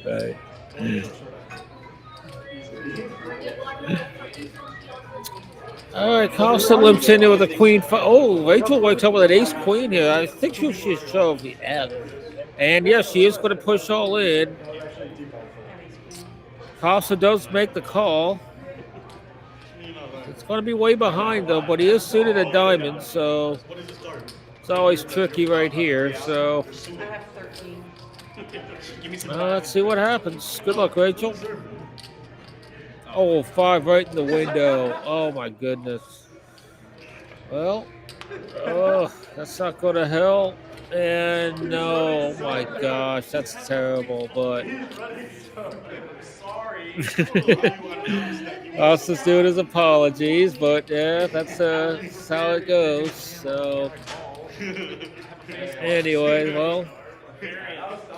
Right. All right, Costa limps in there with a queen. Oh, Rachel wakes up with an ace queen here. I think she'll shove the F. And yes, she is going to push all in. Costa does make the call. It's going to be way behind though, but he is suited at diamonds, so it's always tricky right here. So let's see what happens. Good luck, Rachel. Oh, 5 right in the window. Oh my goodness. Well, oh, that's not going to help. And no, oh my gosh, that's terrible. But Austin's doing his apologies, but yeah, that's how it goes. So anyway, well,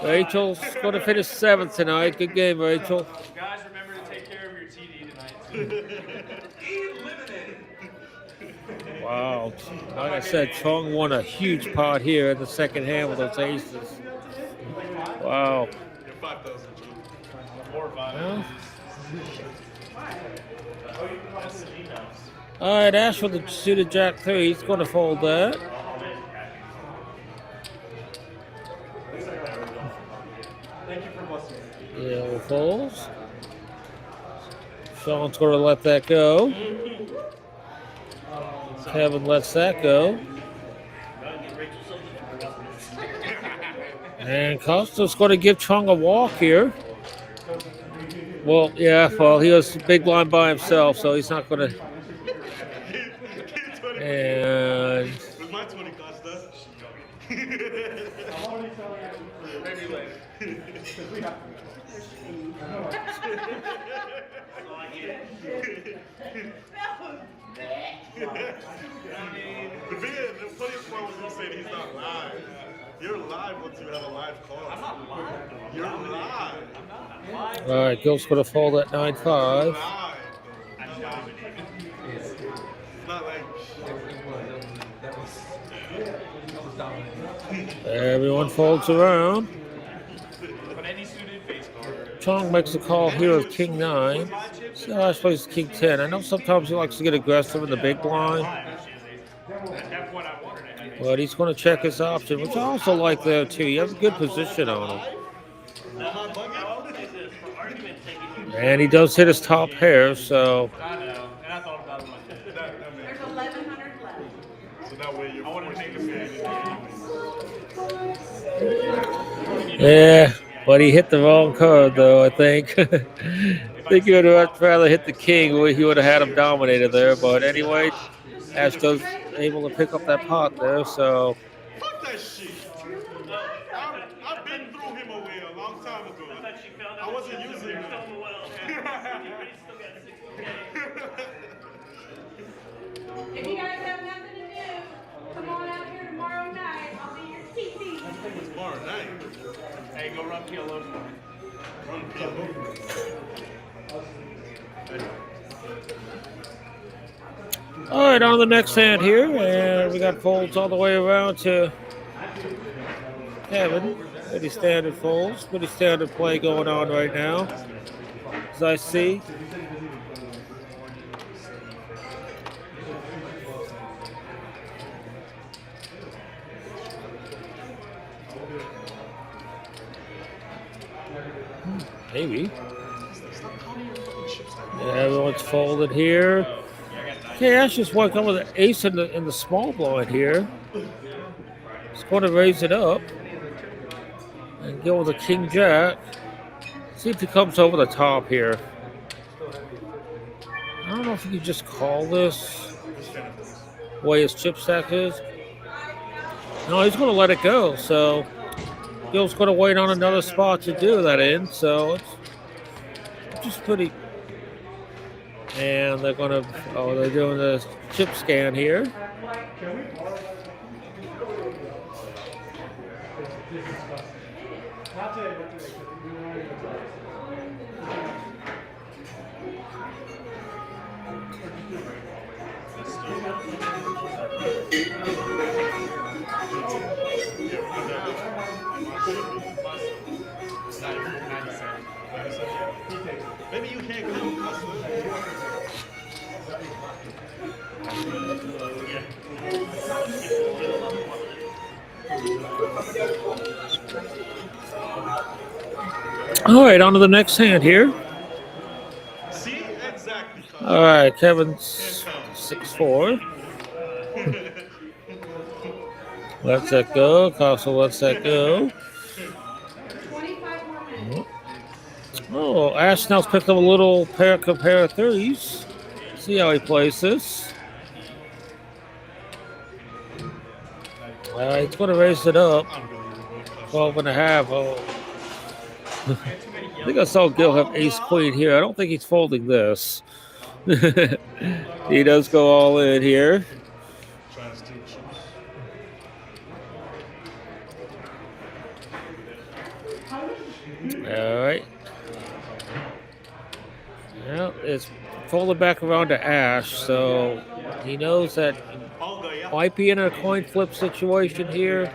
Rachel's going to finish 7th tonight. Good game, Rachel. Guys, remember to take care of your TD tonight. Wow. Like I said, Chong won a huge pot here in the second hand with those aces. Wow. Well, all right, Ash with the suited Jack 3. He's going to fold that. Yeah, folds. Sean's going to let that go. Kevin lets that go. And Costa's going to give Chong a walk here. Well, yeah, well, he was big blind by himself, so he's not going to. And. The funniest part was him saying he's not live. You're live once you have a live call. I'm not live. You're live. All right, Gil's going to fold at 9-5. Everyone folds around. Chong makes a call here with King 9. Ash plays King 10. I know sometimes he likes to get aggressive in the big blind. But he's going to check his option, which I also like there too. He has a good position on him. And he does hit his top pair, so. There's 1,100 left. So that way you're Yeah, but he hit the wrong card, though, I think. I think he would have rather hit the king. He would have had him dominated there. But anyway, Ash does able to pick up that pot there, so. Fuck that shit. I've been through him away a long time ago. I wasn't using him. If you guys have nothing to do, come on out here tomorrow night. I'll be your TC. Tomorrow night. Hey, go run PLOs. Run PLOs. All right, on the next hand here, and we got folds all the way around to Kevin. Pretty standard folds, pretty standard play going on right now, as I see. Maybe. Yeah, everyone's folded here. Okay, Ash just woke up with an ace in the small blind here. He's going to raise it up and go with a king jack. See if he comes over the top here. I don't know if you can just call this the way his chip stack is. No, he's going to let it go. So Gil's going to wait on another spot to do that in. So it's just pretty. And they're going to, they're doing the chip scan here. Maybe you can't go All right, on to the next hand here. See? Exactly. All right, Kevin's 6-4. Lets that go. Castle lets that go. 25 more minutes. Oh, Ash now's picked up a little pair of threes. See how he plays this. He's going to raise it up. 12 and a half. Oh. I think I saw Gil have ace queen here. I don't think he's folding this. He does go all in here. All right. Well, it's folded back around to Ash, so he knows that might be in a coin flip situation here.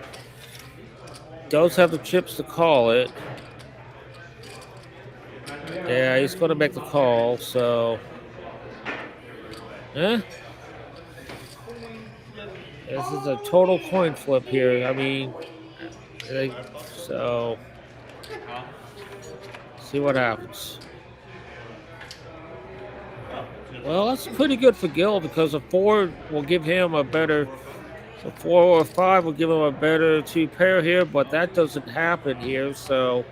Does have the chips to call it. Yeah, he's going to make the call, so. This is a total coin flip here. I mean, so. See what happens. Well, that's pretty good for Gil because a 4 will give him a better. A 4 or a 5 will give him a better 2 pair here, but that doesn't happen here, so.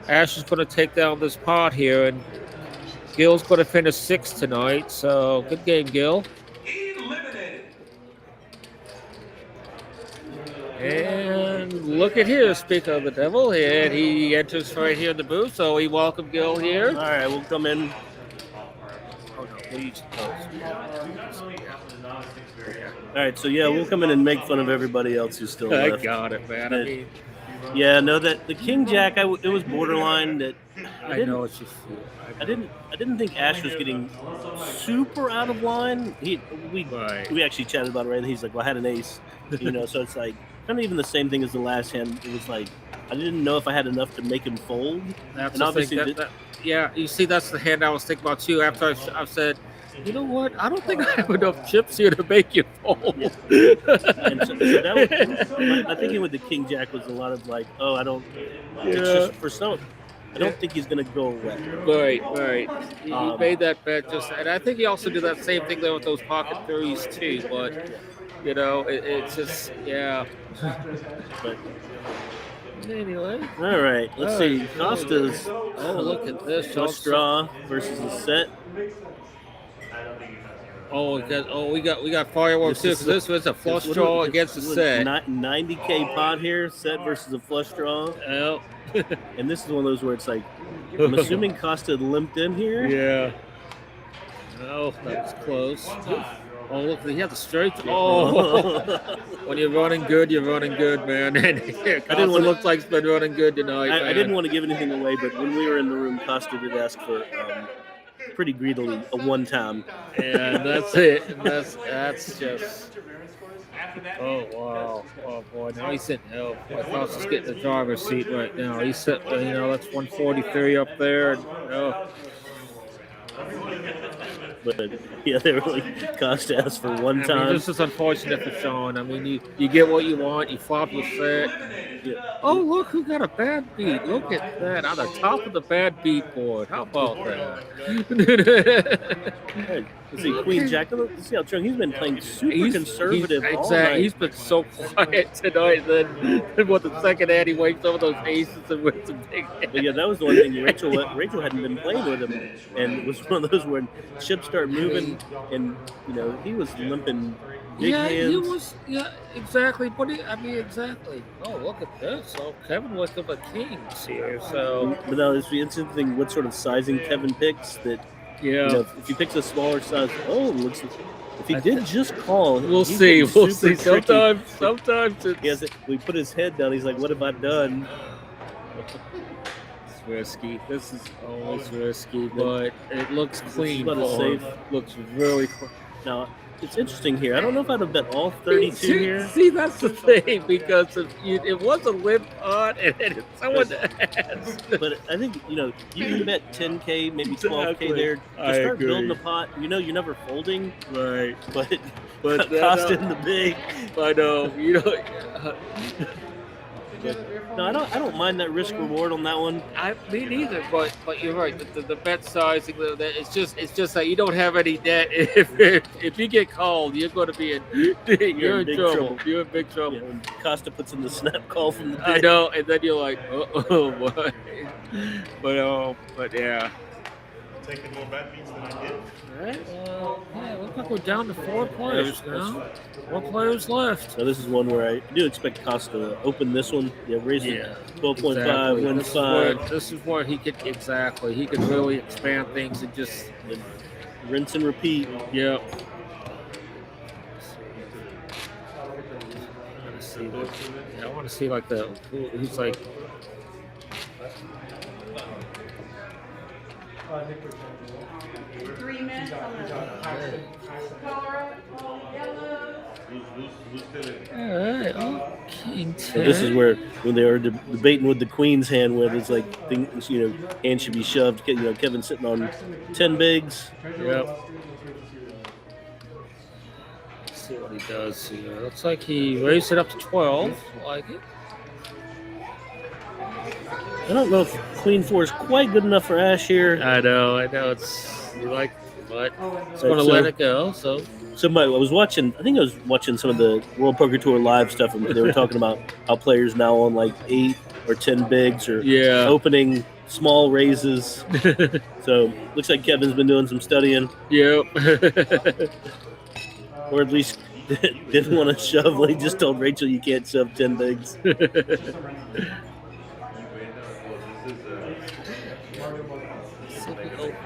Ash is going to take down this pot here, and Gil's going to finish 6th tonight. So good game, Gil. Eliminated. And look at here. Speaking of the devil, and he enters right here in the booth. So we welcome Gil here. All right, we'll come in. Oh no, please. All right, so yeah, we'll come in and make fun of everybody else who's still I left. got it, man. I mean, Yeah, no, that the King Jack, it was borderline. That I know it's just. I didn't think Ash was getting super out of line. We actually chatted about it, right? And he's like, "Well, I had an ace," So it's like kind of even the same thing as the last hand. It was like I didn't know if I had enough to make him fold. That's and the obviously, thing. Yeah, you see, that's the hand I was thinking about too. After I said, you know what? I don't think I have enough chips here to make you fold. Yeah. And so that was, my thinking with the King Jack was a lot of like, oh, I don't. It's just for some. I don't think he's going to go away. Right. He made that bet and I think he also did that same thing there with those pocket threes too. But it's just But anyway. all right, let's see. Costa's. Oh, look at this. Flush draw versus a set. We got fireworks too. Because this was a flush draw against a set. 90K pot here, set versus a flush draw. Well, and this is one of those where it's like, I'm assuming Costa limped in here. yeah. Oh, that was close. Oh, look, he had the straight. Oh, when you're running good, man. And Costa looks like he's been running good tonight. I didn't want to give anything away, but when we were in the room, Costa did ask for pretty greedily a 1-time. And that's it. And that's just. Oh wow! Oh boy! Now he's sitting. Oh, my thoughts is getting the driver's seat right now. He's sitting. That's 143 up there. And, But yeah, they really Costa asked for 1 time. This is unfortunate for Sean. I mean, you get what you want. You flop your set. Yeah. Oh, look who got a bad beat. Look at that on the top of the bad beat board. How about that? Hey, let's see, Queen Jack. Let's see how Chung. He's been playing super conservative all night. He's been so quiet tonight. Then what the second hand he wakes up with those aces and wins a big hand. But yeah, that was the one thing. Rachel hadn't been playing with him, and it was one of those where chips start moving, and he was limping big hands. He was. Yeah, exactly. But exactly. Oh, look at this. So Kevin went up a kings here. So, but now it's interesting what sort of sizing Kevin picks. That if he picks a smaller size, looks. If he did just call, we'll see. We'll see. Tricky. Sometimes we put his head down. He's like, "What have I done?" It's risky. This is always risky, but it looks clean. Safe. Looks really clean. Now, it's interesting here. I don't know if I'd have bet all 32 see, here. See, that's the thing because it was a limp pot, and then someone asked. But I think you can bet 10K, maybe 12K Exactly. there to I start agree. building a pot. You're never folding, Right. but But cost in the big. I know. No, I don't mind that risk reward on that one. Me neither. But you're right. The bet sizing, it's just that you don't have any debt. If you get called, you're going to be in you're in big trouble. trouble. You're in big trouble. You know, when Costa puts in the snap call from the big. I know, and then you're like, oh, what? But yeah. Taking more bad beats than I did. All right. Yeah, looks like we're down to 4 players now. 4 players left. So this is one where I do expect Costa to open this one. Yeah, raise it Yeah, 12.5, exactly. win 5, This is where he could he could really expand things and just and rinse and repeat. yeah. I want to see like who's like. Three minutes on the color, yellow. Who's still in? All right, oh, King So 10. this is where when they are debating with the Queen's hand, where it's like things, hand should be shoved. Kevin's sitting on 10 bigs. Yep. Let's see what he does here. Looks like he raised it up to 12. Like it. I don't know if Queen 4 is quite good enough for Ash here. I know. It's you like, but it's going to So- let it go. So I was watching some of the World Poker Tour live stuff, and they were talking about how players now on like 8 or 10 bigs or yeah. opening small raises. So looks like Kevin's been doing some studying, Yep. or at least didn't want to shove. Like, he just told Rachel you can't shove 10 bigs.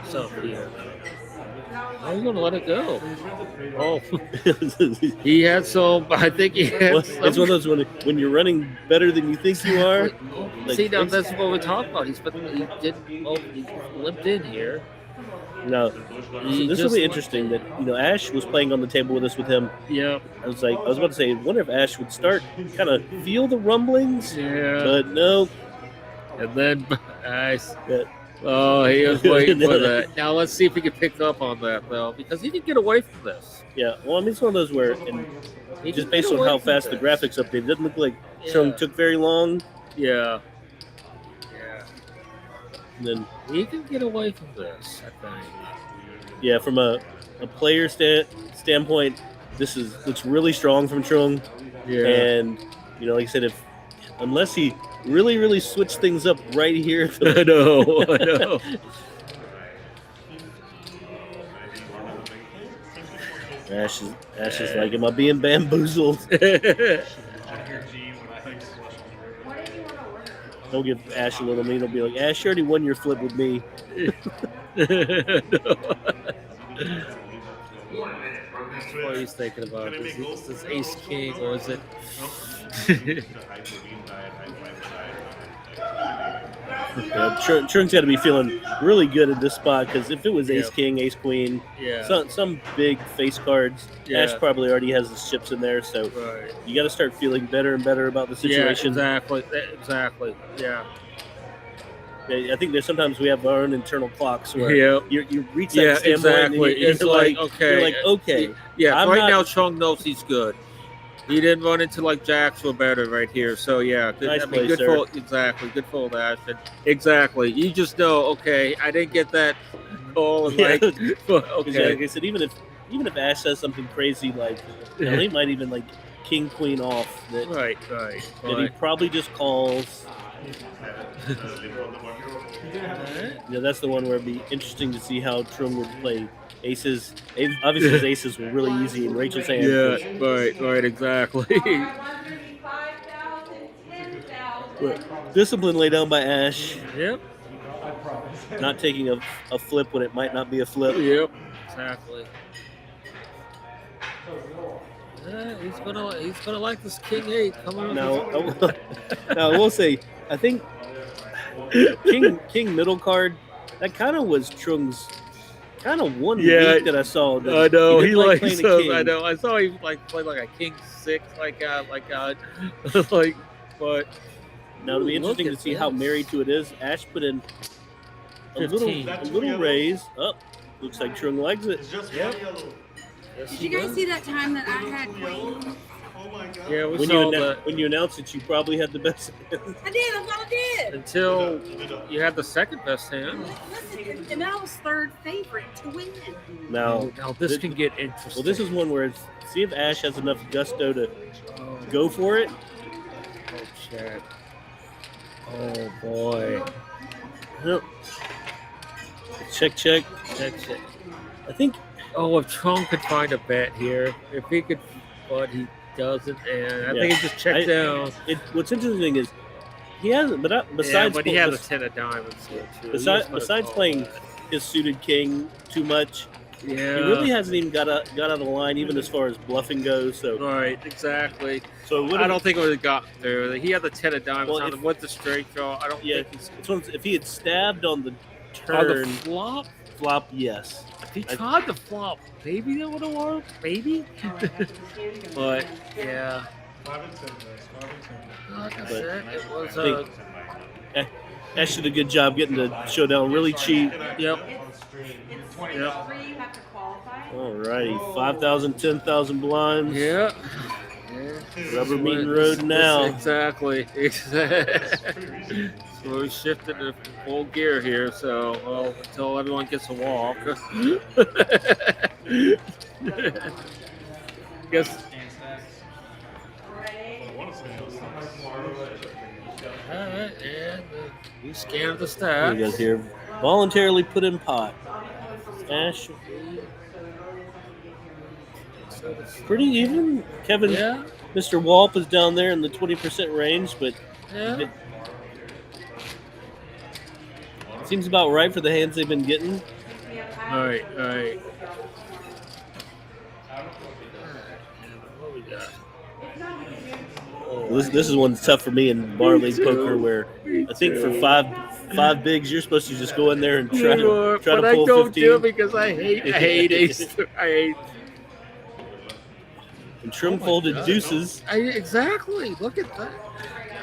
So here. I'm going to let it go. Oh, he had some. I think he had. Well, it's one of those when you're running better than you think you are. Like, See, now that's what we're talking about. He limped in here. No, He this will just- be interesting. That Ash was playing on the table with us with him. Yep. I was about to say, I wonder if Ash would start kind of feel the rumblings, Yeah. but no. And then nice. Yeah. Oh, he was waiting for that. Now let's see if he can pick up on that though, because he can get away from this. Yeah, well, I mean, it's one of those where, and He just can based get on away how from fast the this. graphics updated, it doesn't look like Yeah. Chung took very long. Yeah. Yeah. And then, He can get away from this, I think. yeah, from a player standpoint, this looks really strong from Chung. Yeah. And like I said, unless he really, really switched things up right here, I know. I know. Ash is like, am I being bamboozled? What did you want to order? Don't give Ash a little mean. He'll be like, Ash, you already won your flip with me. What he's thinking about is this Ace King or is it? Chung's got to be feeling really good at this spot, because if it was Ace Yep. King, Ace Queen, Yeah. some big face cards, Yeah. Ash probably already has his chips in there. So Right. you got to start feeling better and better about the Yeah. situation. Exactly. Exactly. Yeah. I think there's sometimes we have our own internal clocks where Yeah. you reach that Yeah. standpoint Exactly. and you're It's like you're okay. like, okay, Yeah. I'm right not- now, Chung knows he's good. He didn't run into like Jacks or better right here. So yeah. Good, Nice I mean, play, good sir. fold. Exactly. Good fold, Ashton. Exactly. You just know. Okay. I didn't get that call. And Yeah. like. Okay. Okay. Like I said, even if Ash says something crazy like, he might even like King Queen off that, Right. that he Right. probably just calls. That's the one where it'd be interesting to see how Trung would play aces. Obviously, his aces were really easy in Rachel's hand. Yeah. Right. Exactly. 500, 5,000, 10,000. Discipline laid down by Ash, Yep. not taking a flip when it might not be a flip. Yep. Exactly. Yeah, he's gonna like this King 8 coming up. Now I will say, I think King middle card, that kind of was Trung's kind of one Yeah, week that I saw. That I know did he like likes playing a those. king. I know. I saw him like play like a king 6, like like. But Now it'll be Ooh, look interesting to at see how this. married to it is. Ash put in a 15. little raise. Up, looks like Trung likes it. It's just Yep. one yellow. Yes, Did he you guys does. see that time that I had queen? Oh my god. Yeah, we When saw you that when you announced it, you probably had the best. I did. I thought I did. until you had the second best hand. Listen, and I was third favorite to win. Now, Now this th- can get interesting. well, this is one where it's see if Ash has enough gusto to go for it. Oh shit. Oh boy. Yep. Check. That's it. I think Oh, if Trump could find a bet here, if he could, but he doesn't, and I Yeah. think he just checked down. what's interesting is he hasn't. But Yeah, besides, but he has a 10 of diamonds here too. He besides, was gonna besides call playing that. his suited king too much, Yeah. he really hasn't even got out of line, even as far as bluffing goes. So, Right, exactly. so I don't think it would have got there. He had the 10 of diamonds Well, on if- him with the straight draw. I don't Yeah, think he's it's one, if he had stabbed on the on the turn flop. flop, yes. If he tried the flop, maybe that would have worked. Maybe. But yeah, 5 and 10, guys. 5 and 10. like I But said, it was I think- Ash did a good job getting the showdown really cheap. Yep. It's Yep. 23. You have to qualify. Alrighty, 5,000, 10,000 blinds. Yeah. Rubber meeting This- road this- now. Exactly. So we shifted to full gear here. So well, until everyone gets a walk. Guess. I want to say those All right, and we scanned the What stats. do you guys here? Voluntarily put in pot. Ash, pretty even. Kevin, Yeah, Mr. Walp is down there in the 20% range, but yeah. it seems about right for the hands they've been getting. All right, all right. What we got? Well, this is one that's tough for me in barley Me too. poker, where I think for too. five bigs, you're supposed to just go in there and try You to are, try but to I pull don't 15. do it because I hate ace. I hate. And Trim folded God. deuces. Exactly. Look at that.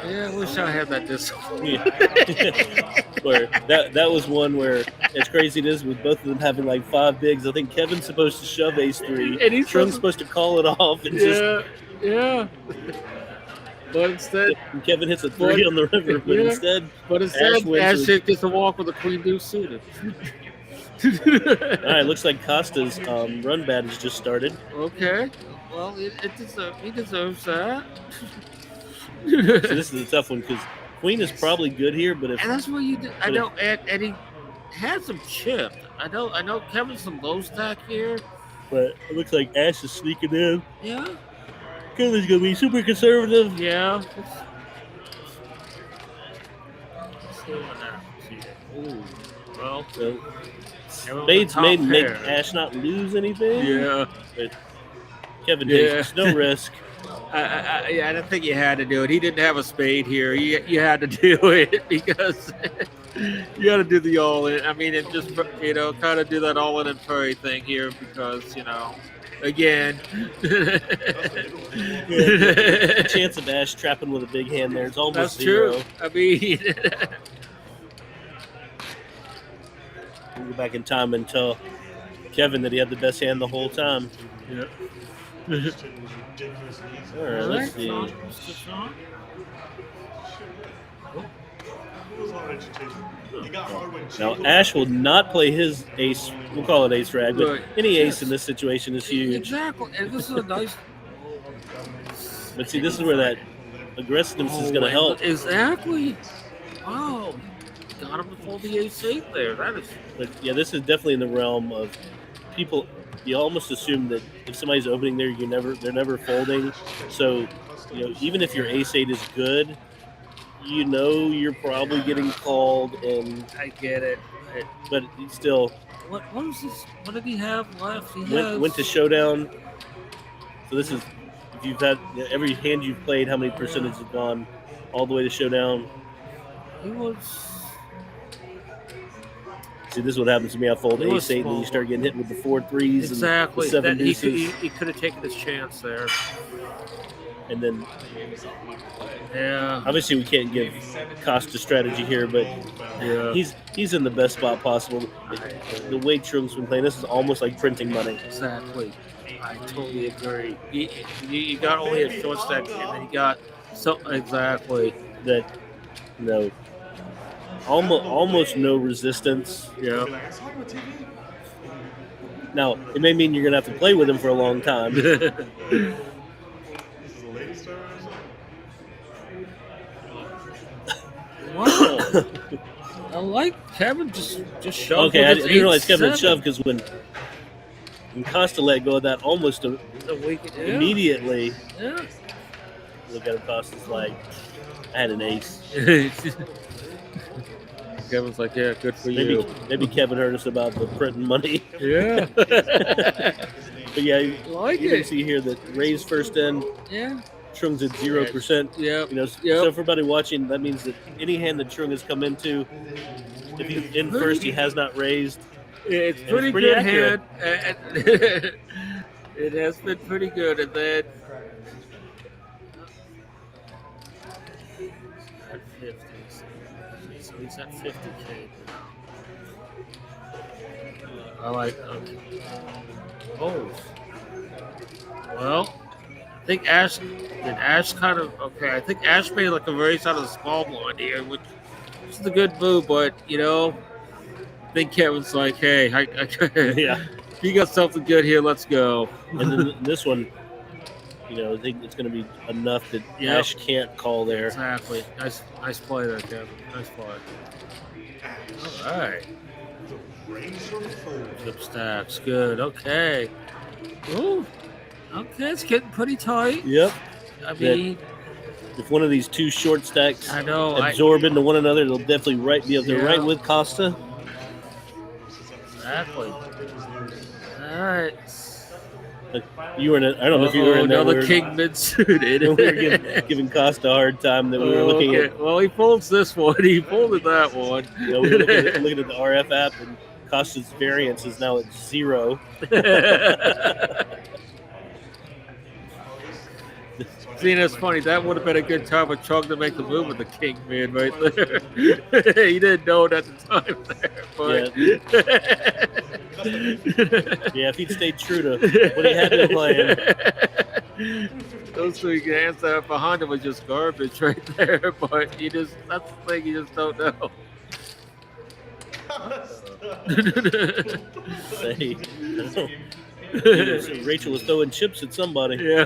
Yeah, I wish I had that discipline. Yeah. Where that was one where, as crazy it is, with both of them having like 5 bigs, I think Kevin's supposed to shove ace 3, And he's Trim's supposed to call it off, and just Yeah. But instead, and Kevin hits a 3 on the river, but Yeah. instead, Ash wins with- gets to walk with a queen deuce suited. all right, looks like Costa's run bat has just started. Okay. Well, he deserves that. So this is a tough one because Queen is probably good here, but if And that's what you do. I But know, and he had some chip. I know Kevin's some low stack here. but it looks like Ash is sneaking in. Yeah. Kevin's gonna be super conservative. Yeah. Let's see what happens here. Ooh. Well, So everyone Spades top may make pair. Ash not lose anything. Yeah. But Kevin Yeah. takes no risk. I don't think you had to do it. He didn't have a spade here. You had to do it because you got to do the all in. I mean, and just kind of do that all in and furry thing here because again, The chance of Ash trapping with a big hand there is almost that's zero. true. I mean, We'll go back in time and tell Kevin that he had the best hand the whole time. yeah. This shit was ridiculously easy. All right, let's see. Mr. Sean. It was hard entertainment. It got hard when Now Chico- Ash will not play his ace. We'll call it ace rag, but Right. any ace Yes. in this situation is huge. Exactly, and this is a nice. But see, this is where that aggressiveness is going to and help. Exactly. Wow. Got him to fold the ace-8 there. That is. But yeah, this is definitely in the realm of people. You almost assume that if somebody's opening there, they're never folding. So, even if your ace-8 is good, you're probably getting called, and I get it. but he still What was this? What did he have left? He went to showdown. So this is if you've had every hand you've played, how many percentage have gone all the way to showdown? He was. See, this is what happens to me. I fold It was ace 8, and then you start getting hit with the 4 3s Exactly. and the 7 That, he deuces. could have taken his chance there. And then, Yeah. obviously, we can't give Costa strategy here, but Yeah. he's in the best spot possible. The way Trung's been playing, this is almost like printing money. Exactly. I totally agree. You got only a short stack, and then you got exactly. That, you know, almost no resistance. Yeah. Be like, I saw you on TV. Now, it may mean you're going to have to play with him for a long time. This is a lady's turn or something? Wow. I like Kevin just shoved. Okay, I with his didn't realize Kevin 8-7. shoved because when Costa let go of that almost The week- yeah. immediately, Yeah. look at him, Costa's like, I had an ace. Kevin's like, yeah, good for you. Maybe Kevin heard us about the printing money. Yeah. But yeah, you Like can it. see here that Ray's first end, Yeah. Trung's at 0%. Yeah. You know, so for everybody watching, that means that any hand that Trung has come into, if he's in first, he has not raised. It's it's pretty pretty good accurate. hand. It has been pretty good, and then at 50, so he's at 50K now. I like. Okay. Oh, well, I think Ash kind of okay. I think Ash made like a raise out of the small blind here, which is a good move, but you know. I think Kevin's like, hey, Yeah. you got something good here, let's go. And then this one, you know, I think it's going to be enough that Yep. Ash can't call there. Exactly. Nice play there, Kevin. Nice play. All right. Flip stacks. Good. Okay. Ooh. Okay, it's getting pretty tight. Yep. I mean, If one of these two short stacks I know. absorb into one another, they'll definitely be up there Yeah. right with Costa. Exactly. All right. But you were in it. I don't know if you were in there. Another king mid-suited. We were giving Costa a hard time that we were looking Okay. Well, he folds this one. He folded that one. at. You know, we were looking at the RF app, and Costa's variance is now at 0. See, that's funny. That would have been a good time for Chung to make the move with the king mid right there. He didn't know it at the time there, but Yeah, if he'd stayed true to what he had been playing. Those three hands that are behind him were just garbage right there. But that's the thing, you just don't know. Say, Rachel was throwing chips at somebody. Yeah.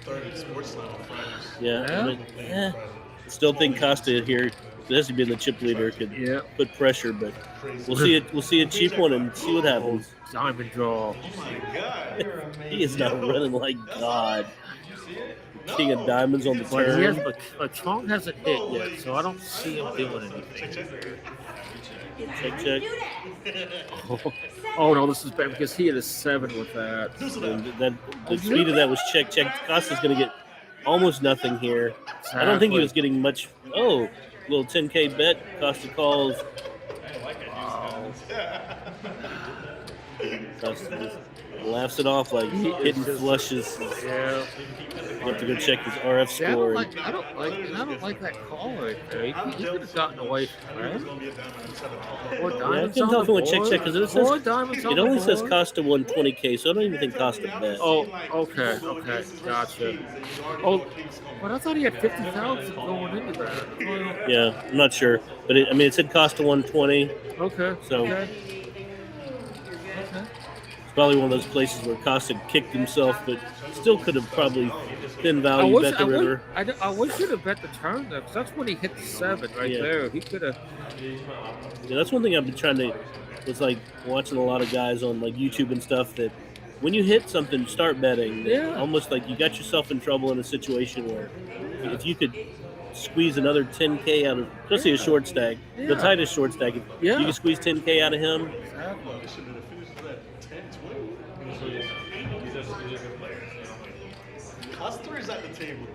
Third in sports slam on Fridays. Yeah. But, still think Costa here, this would be the chip leader, could Yeah. put pressure, but we'll see it. We'll see a cheap one and see what happens. Diamond draw. Oh my God. He is not running like God. King of diamonds on the But he turn. has, but Chong hasn't hit yet, so I don't see him doing anything. Check, check. Oh no, this is bad because he had a 7 with that. And the speed of that was check, check. Costa's going to get almost nothing here. I don't think he was getting much. Oh, little 10K bet. Costa calls. Costa just laughs it off like hitting flushes. Yeah. You have to go check his RF See, I score. don't like that call right there. He could have gotten away from that. Four Yeah, I diamonds couldn't on tell the if it went check board. check because it Four says diamonds on it the only says board. Costa won 20K, so I don't even think Costa bet. Oh, okay, gotcha. Oh, but I thought he had 50,000 going into that. Yeah, I'm not sure, but it said Costa won 20. Okay. So- okay. It's probably one of those places where Costa kicked himself, but still could have probably thin I value wish, bet the I, wish, river. I wish he'd have bet the turn though, because that's when he hit the 7 right Yeah. there. He could have. Yeah, that's one thing I've been trying to. It's like watching a lot of guys on like YouTube and stuff that when you hit something, start betting. Yeah. Almost like you got yourself in trouble in a situation where if you could squeeze another 10K out of, especially a short stack, the Yeah. tightest short stack, if Yeah. you can squeeze 10K out of him. Costa is Who's at the table?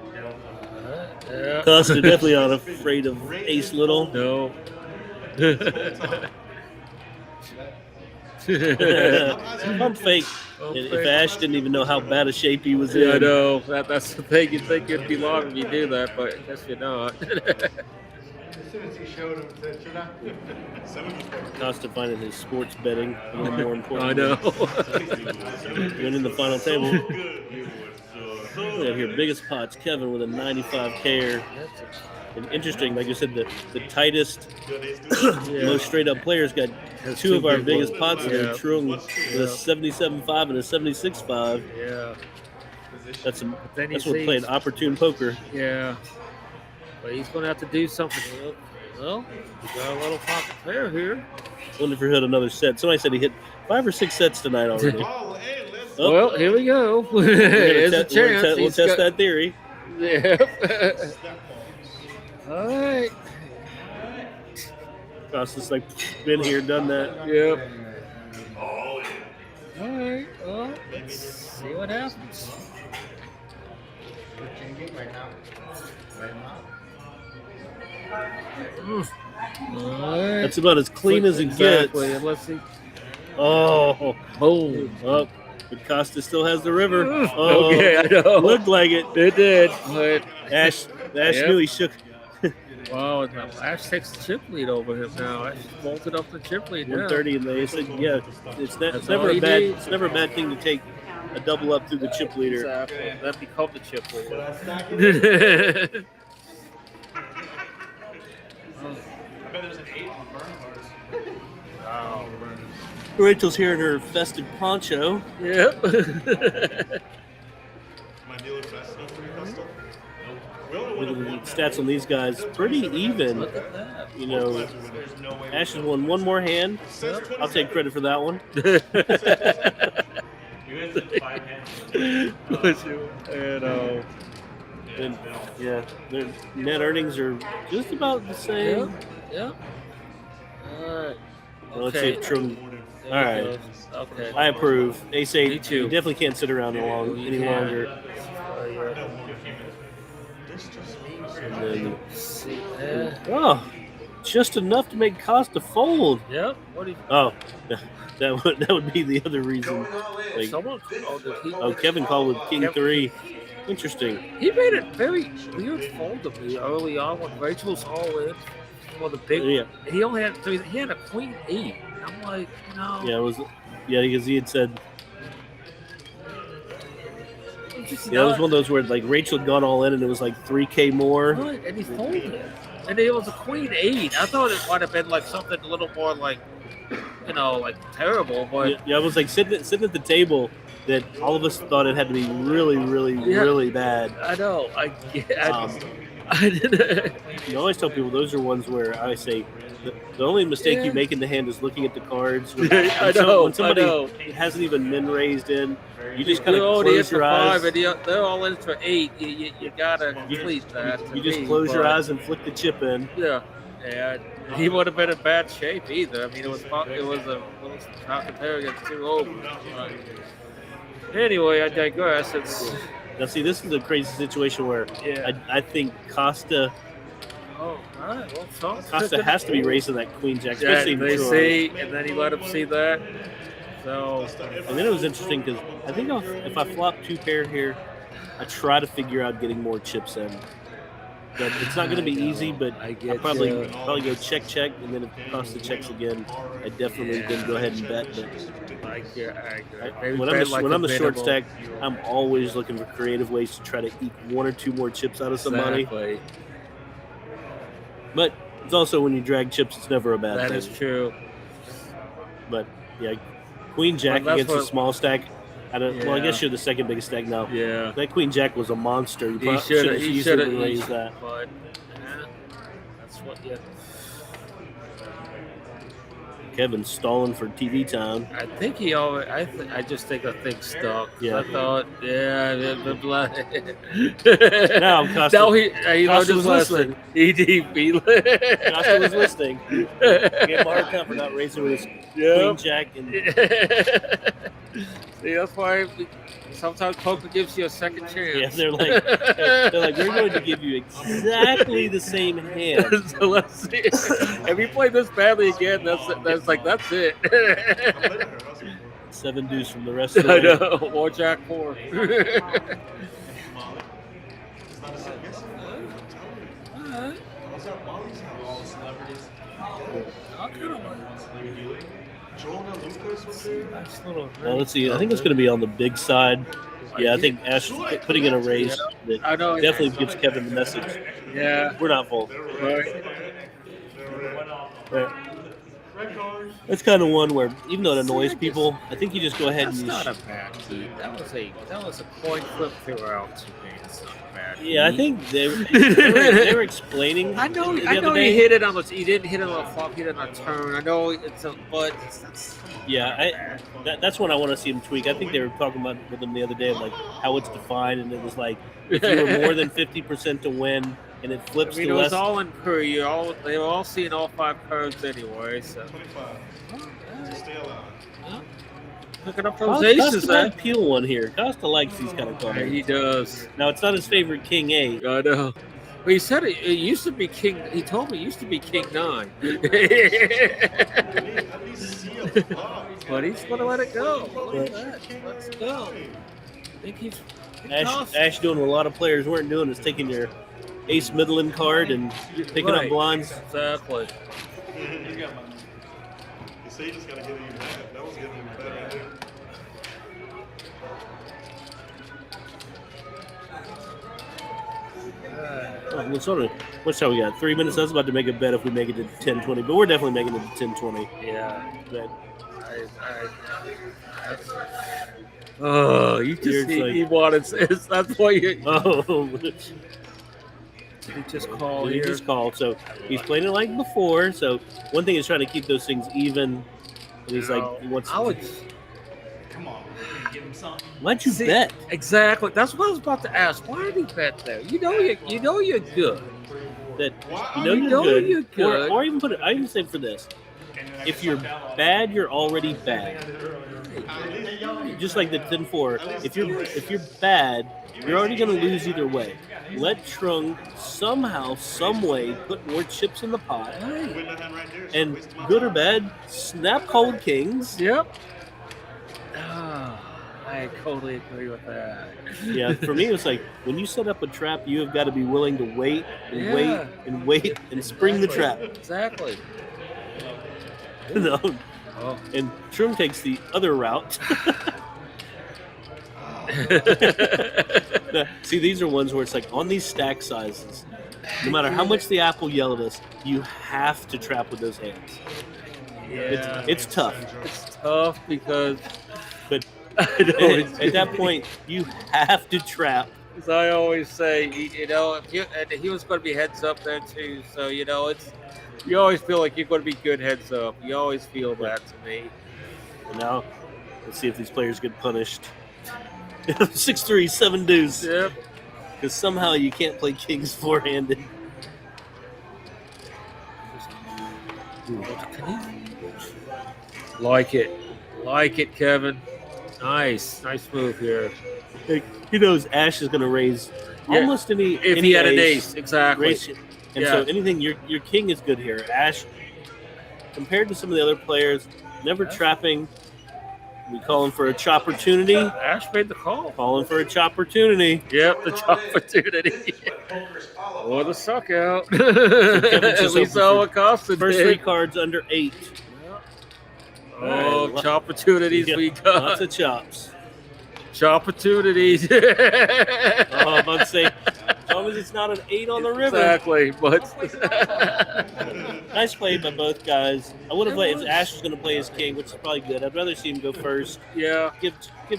Yeah. Costa definitely not afraid of Ace Little. No. Pump fake. If Ash didn't even know how bad a shape he was in. Yeah, I know. That's the thing. You'd think it'd be long if you do that, but I guess you're not. As soon as he showed him, said, should I? Costa finding his sports betting a little more important. I know. Winning the final table. We have here biggest pots. Kevin with a 95 care. And interesting, like you said, the tightest, most straight up players got two of our big biggest ones. pots. And Yeah. Trung with a 77.5 and a 76.5. Yeah. That's Then he what sees- playing opportune poker. Yeah. But he's going to have to do something. Well, we got a little pocket pair here. Wonder if he hit another set. Somebody said he hit 5 or 6 sets tonight already. Oh, hey, let's Oh. Well, here we go. We're gonna There's a te- we're gonna chance. te- we'll He's test got- that theory. Yeah. All right. Costa's like been here, done that. Yep. All right. Well, let's see what happens. Changing right now. Right now. All right. That's about as clean as it Exactly. gets. And let's see. Oh, Boom. oh, but Costa still has the river. Oh, Okay, I know. looked like it. It did. But Ash Yep. knew he shook. wow, now Ash takes the chip lead over him now. Ash bolted up the chip lead now. 130, and they said, yeah, it's That's never all a he bad. needs. It's never a bad thing to take a double up through the chip leader. Exactly. That become the chip lead. I bet there's an 8 on burn cards. Rachel's here in her festive poncho. Yep. My dealer fast enough for you, Costa? We only Look won at the stats on these guys, pretty even. Look at that. You know, There's no way. Ash has won one more hand. Since I'll take credit for that one. You guys did 5 hands. And, And yeah, their net earnings are just about the same. Yep. All right. Well, let's see if Trung. There All it right. goes. Okay. I approve. Ace 8. Me too. You definitely can't sit around any Yeah. longer. And then, See. oh, just enough to make Costa fold. Yep. What do you? Oh, that would be the other reason. Like, Someone. Oh, did he? oh, Kevin called with King Kevin- 3. Interesting. He made it very weird fold to me early on when Rachel's all in for the big. Yeah, He only had he had a queen 8. I'm like, no. yeah, it was. Yeah, because he had said. It's just Yeah, it was not- one of those where like Rachel had gone all in and it was like 3K more. Right, and he folded. And it was a queen 8. I thought it might have been like something a little more like, like terrible, but Yeah, I was like sitting at the table that all of us thought it had to be really, really, Yeah. really bad. I know. I Um, didn't. You always tell people those are ones where I say the only mistake Yeah. you make in the hand is looking at the cards. When, I know, when somebody I know. hasn't even min raised in, you just kind You of already hit close for your eyes. 5, and they're all in for 8. You gotta complete that. to You just me, close your but- eyes and flick the chip in. Yeah. Yeah. He would have been in bad shape either. I mean, it was a little compare against 2 over. Anyway, I digress. It's Now, see, this is a crazy situation where yeah. I think Costa Oh, all right. Well, so Costa has to be raising that queen jack, Yeah, especially they for- see, and then he let him see that. So And then it was interesting because I think if I flop 2 pair here, I try to figure out getting more chips in. But it's not going to be easy. But I I'll get probably you. go check, and then if Costa checks again, I definitely then go ahead and bet. But I agree. when I'm a short stack, I'm always looking for creative ways to try to eke 1 or 2 more chips out of somebody. Exactly. But it's also when you drag chips, it's never a bad That thing. is true. But yeah, queen jack Well, that's against a what- small stack. Well, I Yeah. guess you're the second biggest stack now. Yeah. That queen jack was a monster. You He probably should should have. have He easily should have raised that. But that's what you. Kevin's stalling for TV time. I think he always. I just think the thing stuck. Yeah. I thought. Yeah. The blood. Now Costa, Now he learned Costa his was lesson. He Costa was listening. Gave him a hard time for not raising with his queen Yep. jack. And See, that's why sometimes poker gives you a second chance. Yeah, they're like, we're going to give you exactly the same hand. So let's see. If you play this badly again, that's it. I played her house before. 7 deuce from the rest of the I way. know. Or Jack 4. Molly. It's not a second guess. What's up, Molly's house? All the celebrities. Jonah Lucas was there. Nice little. Let's see. I think it's going to be on the big side. Yeah, I think Ash is putting in a raise that I know. definitely gives Kevin the message. Yeah. We're not full. Right. Red cards. That's kind of one where, even though it annoys people, I think you just go ahead That's and not a bad heat. That was a coin flip throughout to me. It's not a bad. Yeah, I heat. think they were explaining. I know. the I other know day. he hit it on the. He didn't hit it on a flop. He hit it on a turn. I know it's a, but it's Yeah, that's one I want to see him tweak. I think they were talking about with him the other day, like how it's defined, and it was like if you were more than 50% to win, and it I flips mean, to it was less. all in curve. They were all seeing all 5 curves anyway. So 25. To stay alive. picking up those Costa aces, might peel one here. Costa likes these kind of Yeah, cards. he does. Now it's not his favorite King 8. I know. But he said it used to be King. He told me it used to be King 9. At least see a flop. But he's gonna let it go. Look at that. Let's go. I think he's Ash doing what a lot of players weren't doing is taking your Ace Midland card and picking up Right. blinds. Exactly. You say you just gotta get it even mad. That was getting even better, I think. Oh, well, sort of. What's how we got? 3 minutes. I was about to make a bet if we make it to 10-20, but we're definitely making it to 10-20. Yeah. But Oh, you You're just he, like- he wanted. That's why you. oh, He just called he here. just called. So he's playing it like before. So one thing is trying to keep those things even. And he's like, he wants. I would. Come on, we're gonna give him something. Why'd you See, bet? Exactly. That's what I was about to ask. Why did he bet there? You know you're good. That Why you are know you you're know good. you're good. Or even put it. I even say for this. If you're bad, you're already bad. Just like the 10-4. If you're bad, you're already going to lose either way. Let Trung somehow, some way, put more chips in the pot, Win the hand right there. so and waste my good or time. bad, snap cold kings. Yep. I totally agree with that. Yeah, for me, it's like when you set up a trap, you have got to be willing to wait and Yeah. wait and wait and spring the trap. Exactly. No. Oh. And Trung takes the other route. Now, see, these are ones where it's like on these stack sizes, no matter how much the apple yelled at us, you have to trap with those hands. Yeah. It's tough, It's tough because but I know at that point, you have to trap. as I always say, and he was going to be heads up there too. So you always feel like you're going to be good heads up. You always feel that to me. And now, let's see if these players get punished. 6-3, 7 deuce. Yep. Because somehow you can't play kings four-handed. Like it, Kevin. Nice move here. Like, he knows Ash is going to raise Yeah. almost any. If any he had an ace, exactly. raise it. And Yeah. so anything, your king is good here. Ash, compared to some of the other players, never trapping. We call him for a chopportunity. Ash made the call. Calling for a chopportunity. Yep, the opportunity. Or the suck out. Kevin's just we hoping saw for what Costa First did. 3 cards under 8. Oh, Alright, opportunities Yeah, we got. Lots of chops. Opportunities. Oh, I'm about to say, as long as it's not an 8 on the river. Exactly, but Nice play by both guys. I would have It played if was. Ash was going to play his king, which is probably good. I'd rather see him go first. yeah, Give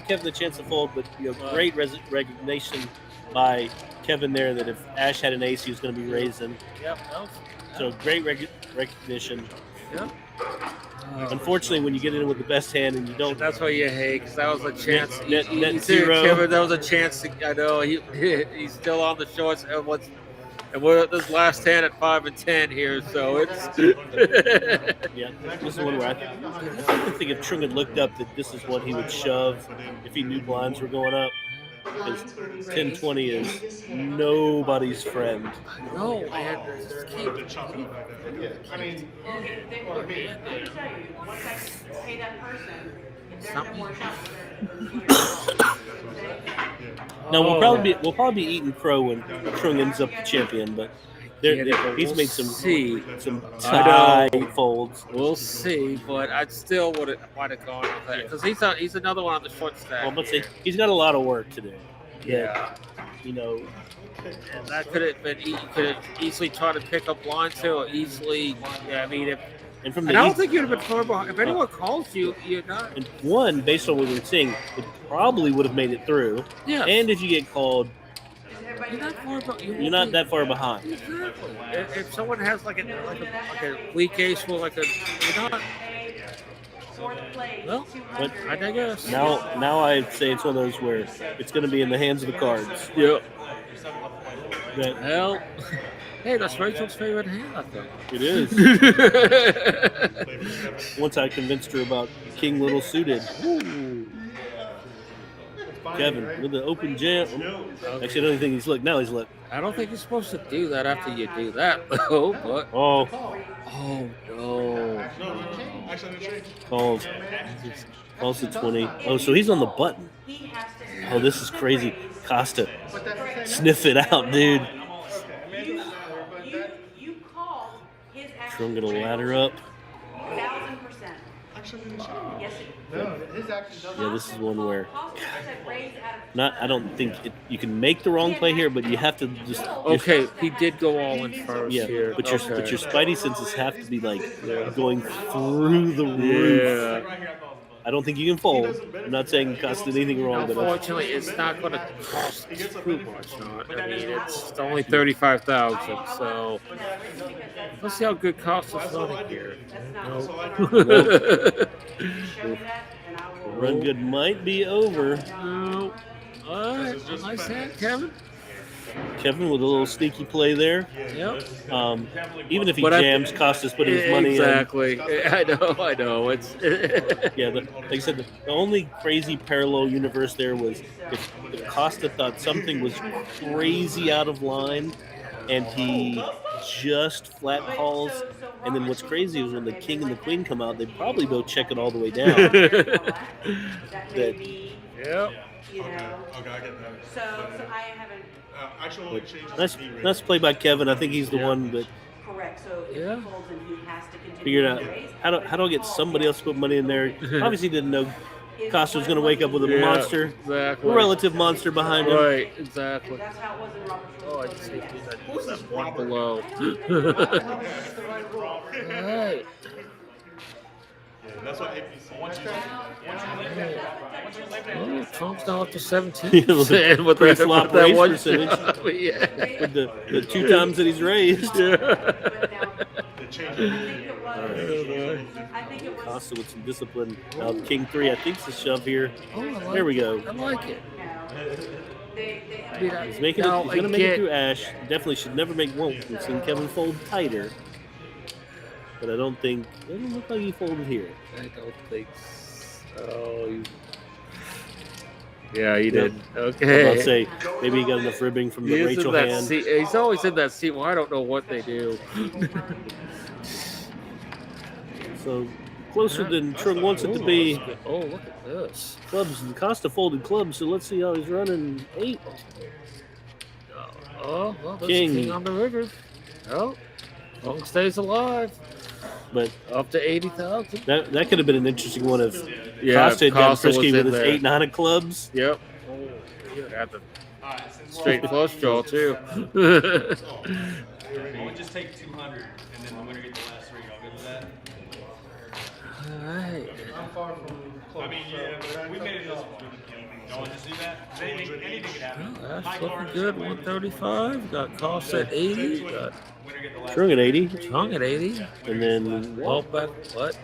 Kevin the chance to fold, but great recognition by Kevin there that if Ash had an ace, he was going to be raising. yep. So great recognition. Yep. Unfortunately, when you get in with the best hand and you don't, That's what you hate, because that was a chance. Net You see, zero. Kevin, that was a chance. I know he's still on the shorts. And what's And we're at this last hand at 5 and 10 here, so it's. Yeah, this is one where I think if Trung had looked up that this is what he would shove if he knew blinds were going up. Because 10-20 is nobody's friend. No, man. I mean, Well, let me tell you, once I pay that person, if there's no more shots, No, we'll probably be eating crow when Trung ends up the champion, but he's made some tight folds. We'll see, but I still might have gone with that because he's another one on the short stack. Well, let's see. He's got a lot of work to do. Yeah, You know, and that could have been. You could have easily tried to pick up line too, or easily. Yeah, I mean, and from I the don't think you'd have been far behind. If anyone calls you, you're not. and one based on what we were seeing, it probably would have made it through. Yeah, And if you get called, you're not far behind. you're not that far behind. Exactly. If someone has like a weak ace with you're not. Well, But I digress. now I'd say it's one of those where it's going to be in the hands of the cards. Yep. That Well, hey, that's Rachel's favorite hand, I think. it is. Once I convinced her about King Little suited. Kevin with the open jam. Actually, I don't even think he's looked. Now he's looked. I don't think you're supposed to do that after you do that, though. But Oh, oh no, Actually, I didn't change. calls to 20. Oh, so he's on the button. Oh, this is crazy. Costa, sniff it out, dude. You called his Trung gonna ladder up. 1,000%. Actually, I didn't change. Yes, no, his action doesn't. Yeah, this is one where raise out of not. I don't think you can make the wrong play here, but you have to just. okay, he did go all in first Yeah, here. but your spidey senses have to be like going through the roof. Yeah. I don't think you can fold. I'm not saying Costa did anything wrong, but Unfortunately, it's not going to cost too much. I mean, it's only 35,000. So let's see how good Costa's running here. run good might be over. No. All right, nice hand, Kevin. Kevin with a little sneaky play there. Yep. Even if he But jams, Costa's putting his money exactly. I know. It's in. Yeah, like I said, the only crazy parallel universe there was if Costa thought something was crazy out of line and he just flat calls. And then what's crazy is when the king and the queen come out, they probably both check it all the way down. that maybe, Yep. you know. Okay, I get that. So I haven't. Actually, only changes Nice, the nice play by Kevin. I think he's the one that Correct. So if Yeah. he folds and he has to continue figured out to raise. how do I get somebody else to put money in there. Obviously didn't know Costa was going to wake up with a monster, Exactly. a relative monster behind him. Right, exactly. That's how it was in Robert's Oh, I rules. just hate that one below. Alright. That's what APC. Oh, Trump's now up to 17. Yeah, with pre-flop that raise one percentage. yeah. With the two times that he's raised. But now, They changed I think it was. Costa with some discipline. Now King 3, I think, is a shove here. Oh, I like There we go. I like it. They I mean, He's making now, it. He's going to make again- it through Ash. Definitely should never make one. We've seen Kevin fold tighter, but I don't think it doesn't look like he folded here. I don't think so. Yeah, he did. Okay. I'll say maybe he got enough ribbing from the He is in Rachel that hand. seat. He's always in that seat. Well, I don't know what they do. So closer than Trung wants it to be. Oh, look at this. Clubs and Costa folded clubs, so let's see how he's running. 8. Oh, well, there's King. King on the river. Oh, long stays alive. But Up to 80,000. that could have been an interesting one if Yeah, Costa had gotten Costa was frisky in with his there. 8-9 of clubs. Yep. Oh, he would have the straight flush draw, too. We'll just take 200, and then the winner gets the last three. Y'all good with that? Alright. I'm far from close. I mean, yeah, but we made it this. Y'all want to just do that? Anything could happen. That's looking good. 135. Got cost at 80. Got Winner get the last. Trung at 80. Chung at 80. And then Well, back. What?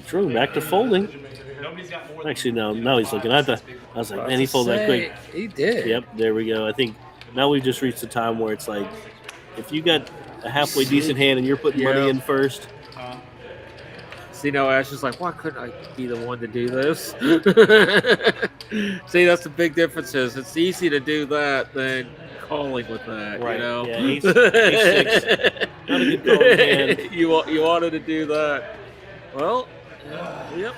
Trung back to folding. Nobody's got more. Actually, no. Now he's looking. I was like, man, he folded that quick. He did. Yep, there we go. I think now we've just reached a time where it's like, if you got a halfway decent hand and you're putting money in first, See, now Ash is like, why couldn't I be the one to do this? See, that's the big difference. Is it's easy to do that than calling with that. Right. You know. Yeah, ace 6. Not a good calling hand. you wanted to do that. Well, yep.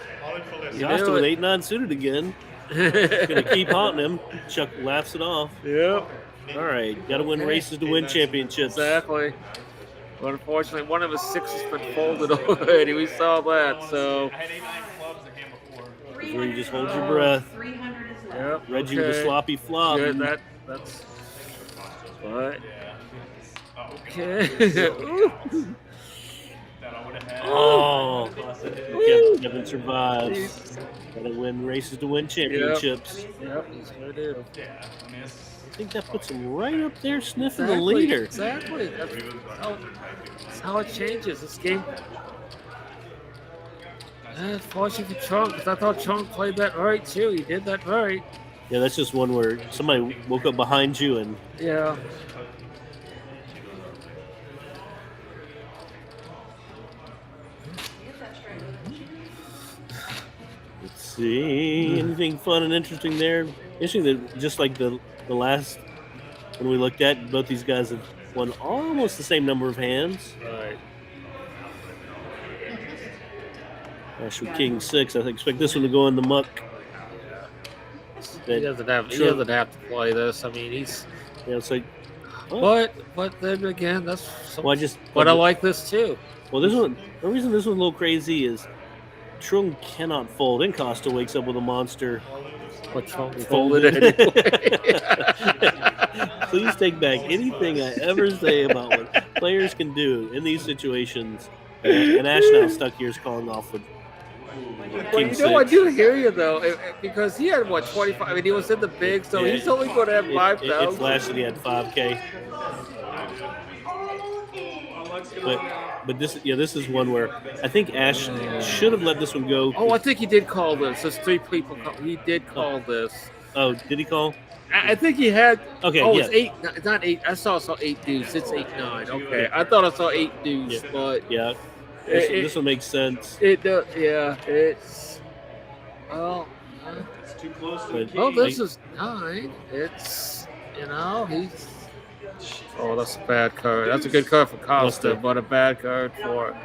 He lost it with 8-9 suited again. Gonna keep haunting him. Chuck laughs it off. Yep. All right, got to win races to win championships. Exactly. But unfortunately, one of his 6 has been folded already. We saw that. So. I had 8-9 clubs the hand before. Where you just hold your breath. 300 is left. Yep. Reggie with a sloppy flop. Good. That's. What? Okay. Ooh. That I would have had. Oh, Woo. Kevin survives. Got to win races to win championships. Yep. He's gonna do. Yeah, I mean, it's, I think that puts him right up there sniffing the Exactly, leader. Exactly. That's how it changes. This game. Fortunately for Chunk, because I thought Chunk played that right too. He did that right. Yeah, that's just one where somebody woke up behind you and Yeah. let's see anything fun and interesting there. Interesting that just like the last when we looked at, both these guys have won almost the same number of hands. Right. Ash with King 6. I expect this one to go in the muck. He doesn't have. He doesn't have to play this. I mean, he's. Yeah, it's like. Oh, But then again, that's. well, I just. But I like this too. Well, this one. The reason this one's a little crazy is Trung cannot fold. And Costa wakes up with a monster. But Chunk Folded. folded it anyway. Please take back anything I ever say about what players can do in these situations. And Ash now stuck here is calling off with Well, King you know, I 6. do hear you though, because he had what 25. I mean, he was in the big, so Yeah, he's only going to have It 5,000. flashed that he had 5K. But this is one where I think Ash should have let this one go. Oh, I think he did call this. There's 3 people. He did call this. Oh, did he call? I think he had. Okay, Oh, yeah. it's 8. It's not 8. I saw 8 dudes. It's 8-9. Okay, I thought I saw 8 dudes, Yeah. but Yeah. It- This one makes sense. it does. Yeah, it's. Well. it's too close to But- the key. Oh, this is 9. It's. He's. Oh, that's a bad card. That's a good card for Costa, but a bad card for.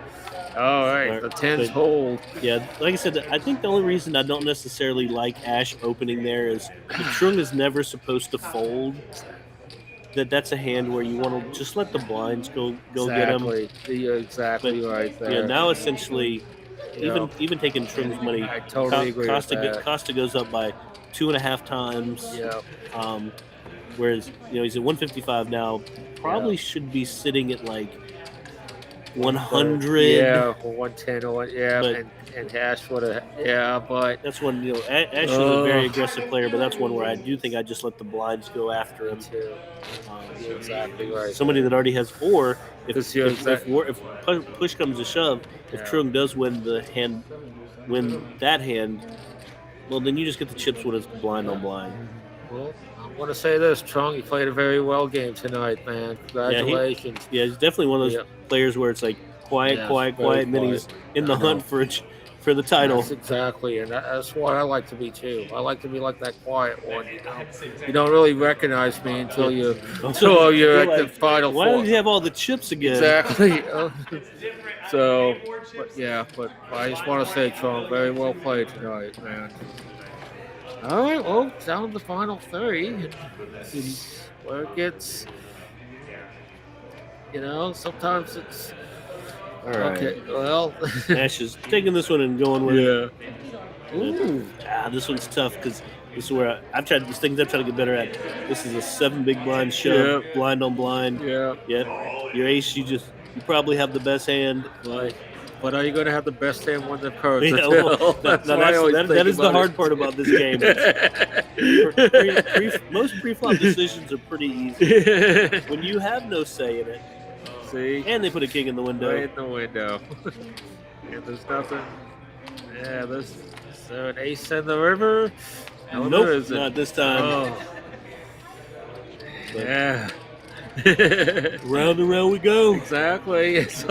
All right, the 10s hold. Yeah, like I said, I think the only reason I don't necessarily like Ash opening there is if Trung is never supposed to fold. That's a hand where you want to just let the blinds go get him. Exactly. You're exactly But, right there. Yeah, now essentially, even taking Trung's money, I totally agree with that. Costa goes up by 2.5 times. Yeah. Whereas he's at 155 now. Probably should be sitting at like 100. Yeah, or 110 or But- and Ash would have. Yeah, but That's one. Ash is a very aggressive player, but that's one where I do think I just let the blinds go after him. too. You're exactly right. Somebody that already has 4. Because you're If push comes to shove, if Yeah. Trung does win that hand, well, then you just get the chips when it's blind on blind. Well, I want to say this, Trung. You played a very well game tonight, man. Congratulations. Yeah, he's definitely one of those Yeah. players where it's like quiet, Yeah, quiet, very quiet, and then quiet. he's in the I know. hunt for the title. That's exactly, and that's what I like to be too. I like to be like that quiet one. You don't really recognize me until you're You're at the like, final Why four. does he have all the chips again? Exactly. But I just want to say, Trung, very well played tonight, man. All right, well, down to the final 3. And where it gets, sometimes it's. All right. Okay, well. Ash is taking this one and going with it. Ooh. This one's tough because this is where I've tried these things. I've tried to get better at. This is a 7 big blind shove, Yep. blind on blind. Yeah. Yep. Your ace, you probably have the best hand. Right. But are you going to have the best hand when the cards Yeah, are well, dealt? that is the hard part about this game. Most pre-flop decisions are pretty easy. When you have no say in it, See? and they put a king in the window. Right in the window. And there's nothing. Yeah, there's an ace in the river. No, there Nope, isn't. not this time. Oh. But Yeah. round and round we go. Exactly. Because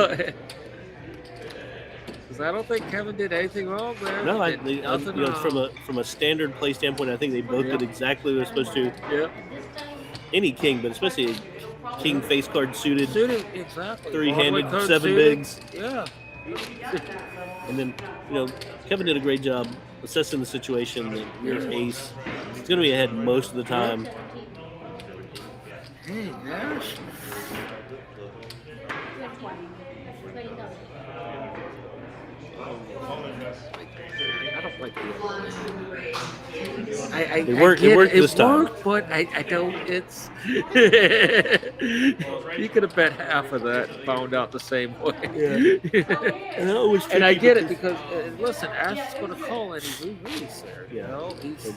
I don't think Kevin did anything wrong there. No, He did nothing wrong. from a standard play standpoint, I think they both did exactly what they're supposed to. Yeah. Any king, but especially a king face card suited, Suited, exactly. three-handed, Broadway code 7 suited. bigs. Yeah. And then, Kevin did a great job assessing the situation. That your ace, he's going to be ahead most of the time. Hey, Nash. I don't like the It worked this time. But I don't. It's you could have bet half of that and found out the same way. And, it was And I tricky get it because listen, Ash is going to call and he's release there. You Yeah. know, he's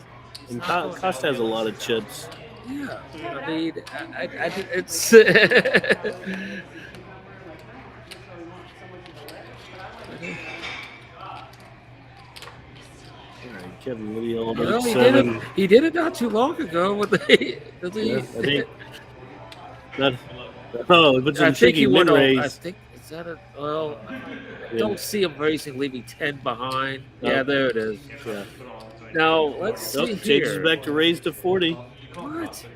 And not going- Costa has a lot of chips. Yeah, I mean, it's. Kevin Lee on Well, he 7. did it. He did it not too long ago with the. Yeah, I think. Oh, but I some think shaky he win went. I raise. think is that a well. I Yeah. don't see him racing, leaving 10 behind. No. Yeah, there it is. Yeah. Now let's see Nope, changes here. back to raise to 40. What?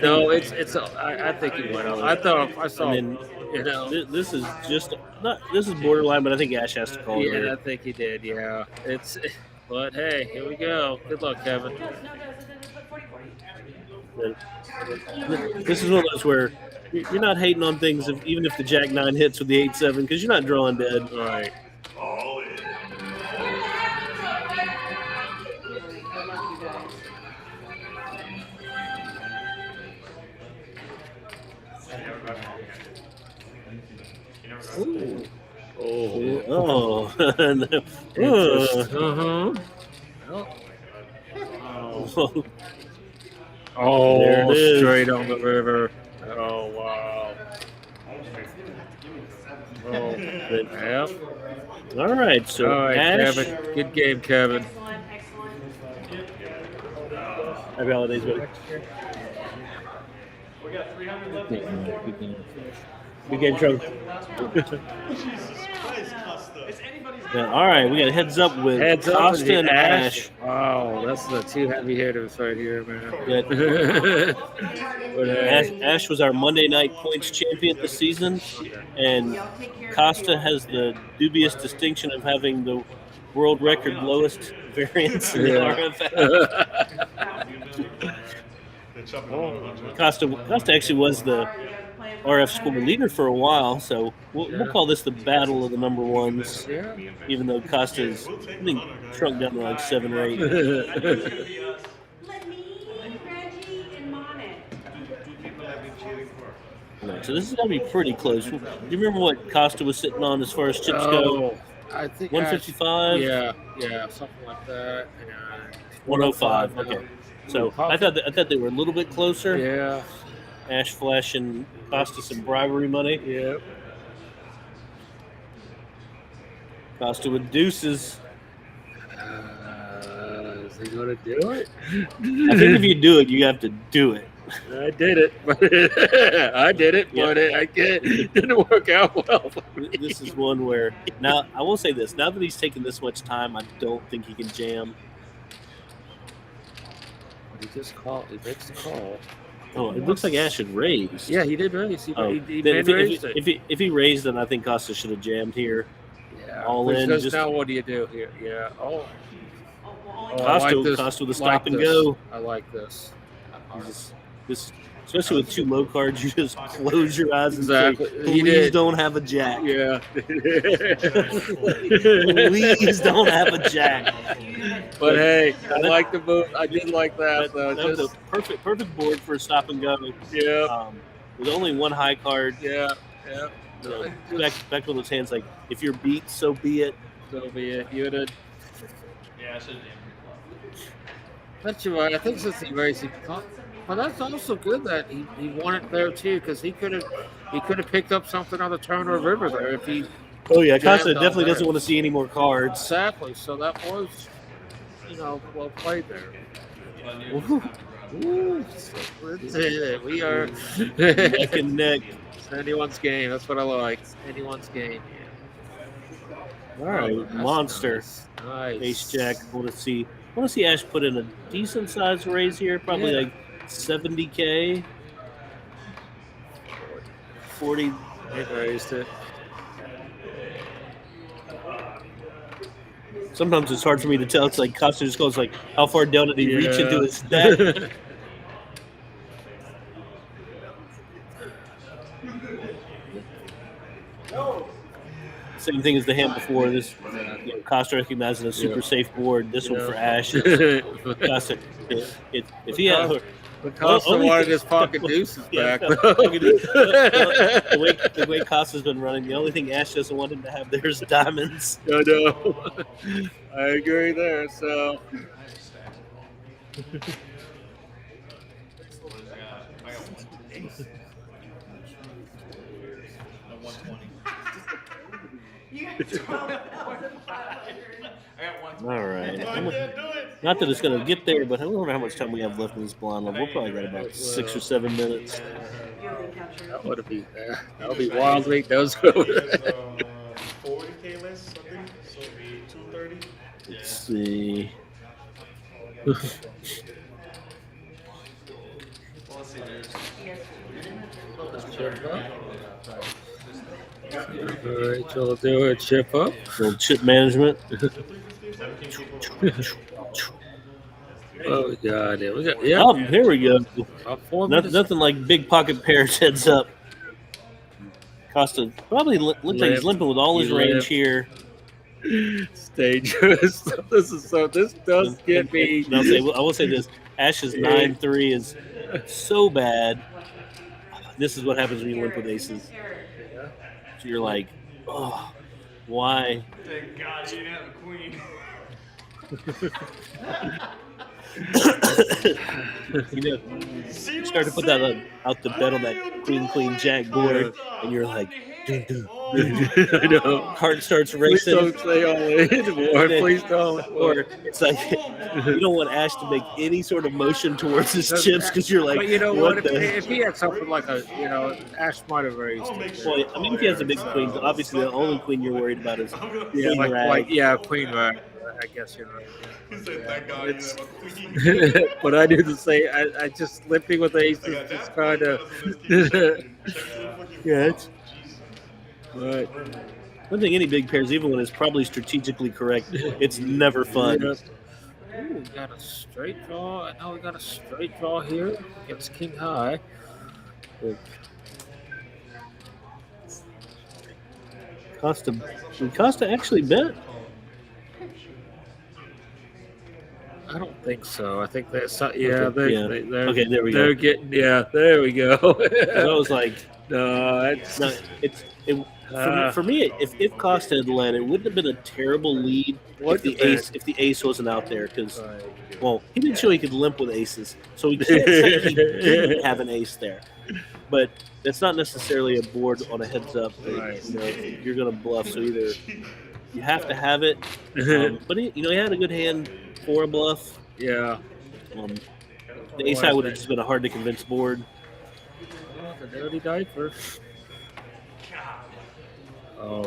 No, it's. I think he went out. I thought I saw. And You know. This is just not. This is borderline, but I think Ash has to call it. Yeah, I here. think he did. Yeah, it's. But hey, here we go. Good luck, Kevin. This is one of those where you're not hating on things, even if the Jack 9 hits with the 8-7, because you're not drawing dead. Right. All in. Ooh. Oh. Uh-huh. Oh. Oh, There it is. straight on the river. Oh, wow. Oh, yep. All right, so All right, Ash. Kevin. Good game, Kevin. Excellent, excellent. Happy holidays, buddy. We got 300 left. Good game, Trump. Jesus Christ, Costa. It's anybody's. Yeah, all right, we got a heads up with Heads up Costa and Ash. Ash. Wow, that's the two heavy hitters right here, man. Yeah. But, hey, Ash was our Monday night points champion this season, and Costa has the dubious distinction of having the world record lowest variance in the Yeah. RFF. They're chopping on 100. Costa actually was the RF score leader for a while, so we'll call this the battle of the number ones, yeah. even though Costa's, I think, shrunk down to like 7 or 8. Let me, Reggie, and Monet. Right, so this is going to be pretty close. Do you remember what Costa was sitting on as far as chips go? Oh, I think 155? Yeah, something like that. And 105. now. Okay. So I thought they were a little bit closer. Yeah, Ash Flash and Costa some bribery money. yeah. Costa with deuces. Is he gonna do it? I think if you do it, you have to do it. I did it, but it didn't work out well for me. This is one where now I will say this: now that he's taken this much time, I don't think he can jam. He just called. He makes the call. Oh, it looks like Ash had raised. Yeah, he did raise. He Oh, raised then it. if he raised, then I think Costa should have jammed here. Yeah. all in, Because just- now what do you do here? Yeah. Oh. I Costa, like this. Costa with a Like stop and this. go. I like this. This, especially with two low cards, you just close your eyes and Exactly. say, He "Please did. don't have a jack. Yeah. Please don't have a jack." But hey, I like the move. I did like that. Though. That was Just, a perfect board for a stop and go. yeah. With only one high card. Yeah. Yeah. So back to those hands. Like if you're beat, so be it. So be it. You'd have. Yeah, I should have jammed That's right. I think since he raised, but that's also good that he won it there too, because he could have picked up something on the turn or river there if he Oh yeah, Jammed Costa on definitely there. doesn't want to see any more cards. exactly. So that was, well played there. it. Ooh, let's hit it. We are Neck and neck. it's anyone's game. That's what I like. It's anyone's game. All right, That's monster. Nice. Ace Jack. I want to see Ash put in a decent sized raise here, probably Yeah. like 70K. 40. It raised it. Sometimes it's hard for me to tell. It's like Costa just goes like, how far down did he reach Yeah. into his stack? Same thing as the hand before. This Costa recognizing a super safe board. This one for Ash. Costa, if he had. But Costa only wanted thing- his pocket deuces Yeah, back. no, though. the way Costa's been running, the only thing Ash doesn't want him to have there is diamonds. I know. I agree there. So All right. I can't do it. Not that it's going to get there, but I don't know how much time we have left in this blind level. We'll probably got about 6 or 7 minutes. that would be wild. Week those over. 40K less, something. So it'd be 230. Let's see. Rachel will do a chip up. Little chip management. Oh god, yeah, we got yeah. Oh, here we go. About 4 Nothing, minutes. nothing like big pocket pairs heads up. Costa probably looks like he's Limp. limping with all his He range limped. here. It's dangerous. This does get me. And I will say this: Ash's 9-3 is so bad. This is what happens when you limp with aces. So you're like, oh, why? Thank God you didn't have a queen. You start to put that out the bed on that queen jack board, and you're like, dun. I know. Heart starts Please racing. don't say all in, or please don't. Or it's like you don't want Ash to make any sort of motion towards his chips because you're like, But you know what what? the? If he had something like Ash might have raised. Well, I mean, if he has a big queen, obviously the only queen you're worried about is Yeah, queen rag. queen rag. I guess you're right. He said, thank God you didn't have a queen. But I do the same. I just limping with aces, just kind of. Yeah, it's Right. one thing. Any big pairs, even when it's probably strategically correct, it's never fun. Ooh, we got a straight draw. Now we got a straight draw here against King High. Costa actually bet. I don't think so. I think that's yeah. Okay, yeah. They're, Okay, there we go. They're getting there we go. I was like, no, it's no, for me, if Costa had led, it wouldn't have been a terrible lead if the ace wasn't out there because. Well, he didn't show he could limp with aces, so we can't say he didn't have an ace there. But that's not necessarily a board on a heads up. Right. You know, you're going to bluff, so either you have to have it. But he had a good hand for a bluff. yeah. The ace high would have just been a hard to convince board. The dirty diaper. Oh.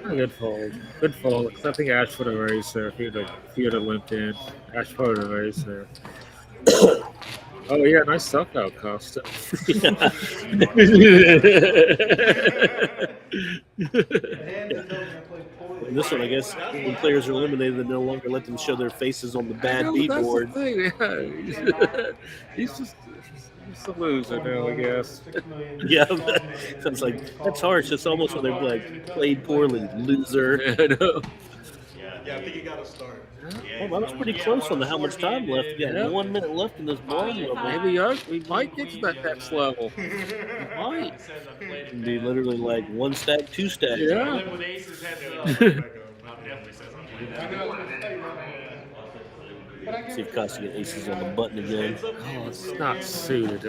Good fold. Good fold. 'Cause I think Ash would have raised there if he would have limped in. Ash would have raised there. Oh yeah, nice suck out, Costa. And this one, I guess, when players are eliminated, they no longer let them show their faces on the bad beat That's board. the thing, yeah. He's a loser now, I guess. Yeah, sounds like that's harsh. It's almost when they're like played poorly, loser. I know. Yeah, I think you got to start. Well, that was pretty close on how much time left. You got Yeah. 1 minute left in this blind level. Maybe we might get to that next level. We might. It'd be literally like 1 stack, 2 stack. Yeah. Live with aces heads up. Definitely says I'm See if Costa get aces on the button again. Oh, it's not suited.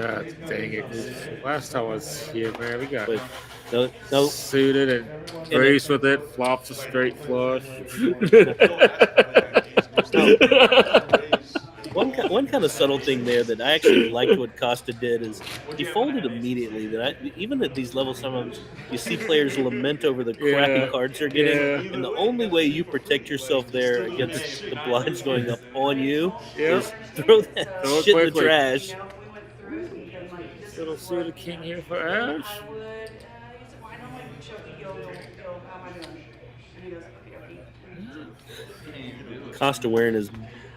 Dang it. Last time I was here, man, we got Wait, no, suited and raised with it, flops a straight flush. One kind of subtle thing there that I actually liked what Costa did is he folded immediately. Even at these levels, sometimes you see players lament over the crappy Yeah. cards they're getting, Yeah. and the only way you protect yourself there against the blinds going up on you Yeah. is throw that Throw it shit in the quickly. trash. Little suited king here for Ash. Costa wearing his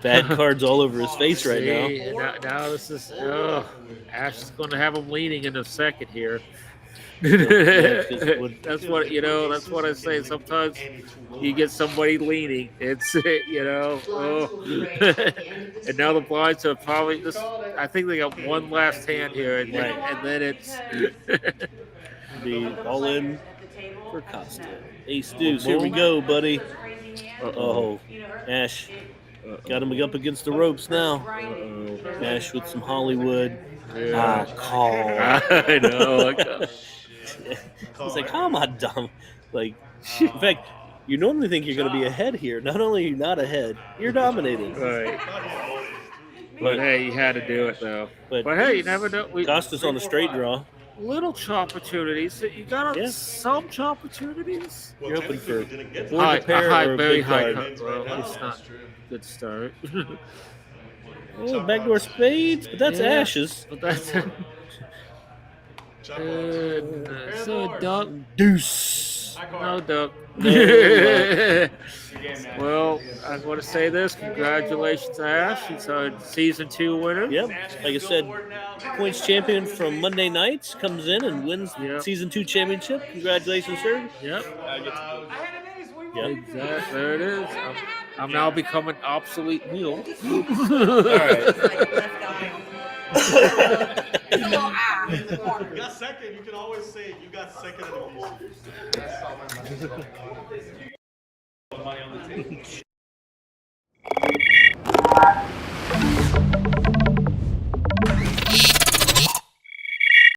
bad cards all over his face right now. See, now this is Ash is going to have him leaning in a second here. 'cause what- That's what That's what I say. Sometimes you get somebody leaning. It's and now the blinds are probably this. I think they got one last hand here, and then it's Be all in for Costa. Ace deuce. Here we go, buddy. Oh, Ash got him up against the ropes now. Ash with some Hollywood. Call. I know. It's like, how am I dumb? Like, in fact, you normally think you're going to be ahead here. Not only are you not ahead, you're dominating. Right. But hey, you had to do it though. But hey, you never know. Costa's on a straight draw. Little opportunities. You got some opportunities. Well, You're hoping for technically, we didn't get one High, to pair high, or a very big high card. cut. Well, Right it's now. not good start. Oh, backdoor spades, but that's Yeah. Ash's. But that's so duck. Deuce. No duck. Well, I'm going to say this. Congratulations, Ash. He's our season 2 winner. Yep. Like I said, points champion from Monday nights comes in and wins Yep. season 2 championship. Congratulations, sir. Yep. Yep. Exactly. There it is. I'm now becoming obsolete mule. All right. You got second. You can always say you got second in the Money on the table.